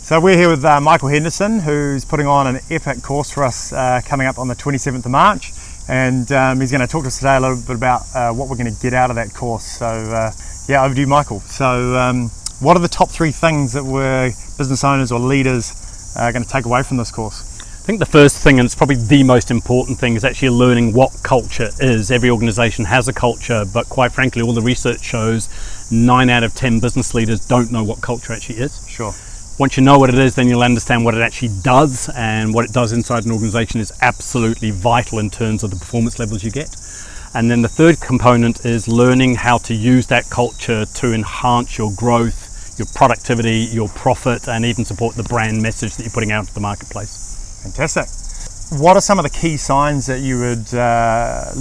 So we're here with Michael Henderson, who's putting on an epic course for us coming up on the 27th of March, and he's going to talk to us today a little bit about what we're going to get out of that course. So yeah, over to you, Michael. So what are the top three things that business owners or leaders are going to take away from this course? I think the first thing, and it's probably the most important thing, is actually learning what culture is. Every organization has a culture, but quite frankly, all the research shows 9 out of 10 business leaders don't know what culture actually is. Sure. Once you know what it is, then you'll understand what it actually does, and what it does inside an organization is absolutely vital in terms of the performance levels you get. And then the third component is learning how to use that culture to enhance your growth, your productivity, your profit, and even support the brand message that you're putting out to the marketplace. Fantastic. What are some of the key signs that you would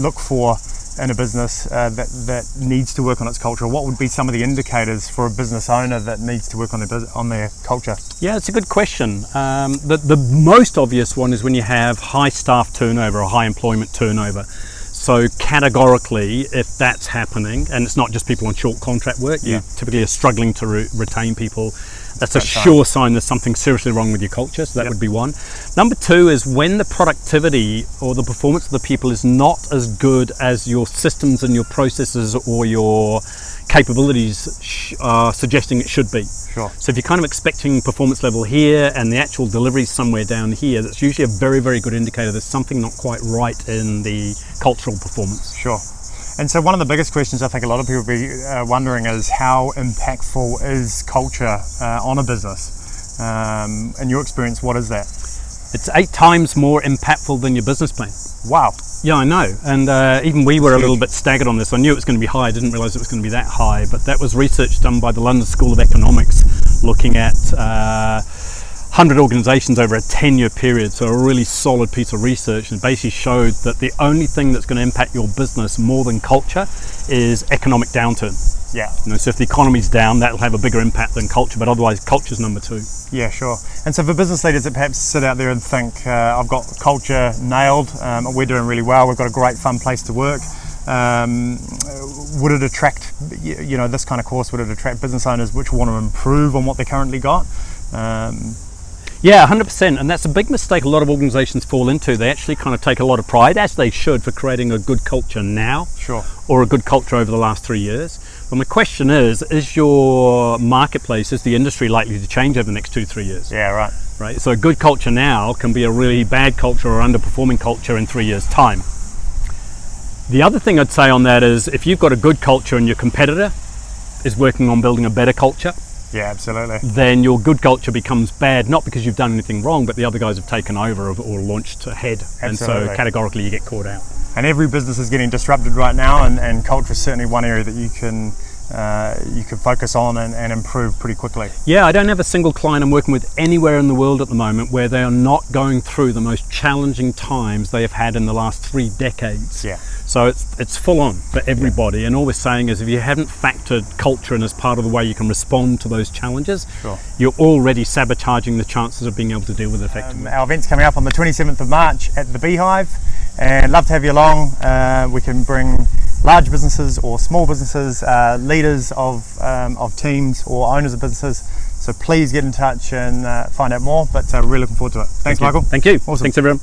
look for in a business that needs to work on its culture? What would be some of the indicators for a business owner that needs to work on their culture? Yeah, it's a good question. The most obvious one is when you have high staff turnover or high employment turnover. So categorically, if that's happening, and it's not just people on short contract work, you typically are struggling to retain people, that's a sure sign there's something seriously wrong with your culture, so that would be one. Number two is when the productivity or the performance of the people is not as good as your systems and your processes or your capabilities are suggesting it should be. Sure. So if you're kind of expecting performance level here and the actual delivery somewhere down here, that's usually a very, very good indicator there's something not quite right in the cultural performance. Sure. And so one of the biggest questions I think a lot of people will be wondering is how impactful is culture on a business? In your experience, what is that? It's 8 times more impactful than your business plan. Wow. Yeah, I know. And even we were a little bit staggered on this. I knew it was going to be high. I didn't realize it was going to be that high. But that was research done by the London School of Economics, looking at 100 organizations over a 10-year period. So a really solid piece of research, and basically showed that the only thing that's going to impact your business more than culture is economic downturn. Yeah. So if the economy's down, that'll have a bigger impact than culture, but otherwise culture's number 2. Yeah, sure. And so for business leaders that perhaps sit out there and think, I've got culture nailed, we're doing really well, we've got a great fun place to work, would it attract, this kind of course, would it attract business owners which want to improve on what they currently got? Yeah, 100%, and that's a big mistake a lot of organizations fall into. They actually kind of take a lot of pride, as they should, for creating a good culture now. Sure. Or a good culture over the last 3 years. But my question is your marketplace, is the industry likely to change over the next 2-3 years? Yeah, right. Right. So a good culture now can be a really bad culture or underperforming culture in 3 years' time. The other thing I'd say on that is if you've got a good culture and your competitor is working on building a better culture, yeah, absolutely, then your good culture becomes bad, not because you've done anything wrong, but the other guys have taken over or launched ahead. Absolutely. And so categorically you get caught out. And every business is getting disrupted right now, and culture is certainly one area that you can focus on and improve pretty quickly. Yeah, I don't have a single client I'm working with anywhere in the world at the moment where they are not going through the most challenging times they have had in the last 3 decades. Yeah. So it's full on for everybody, and all we're saying is if you haven't factored culture in as part of the way you can respond to those challenges, you're already sabotaging the chances of being able to deal with it effectively. Our event's coming up on the 27th of March at the Beehive, and love to have you along. We can bring large businesses or small businesses, leaders of teams or owners of businesses. So please get in touch and find out more, but really looking forward to it. Thanks, Michael. Thank you. Awesome. Thanks, everyone.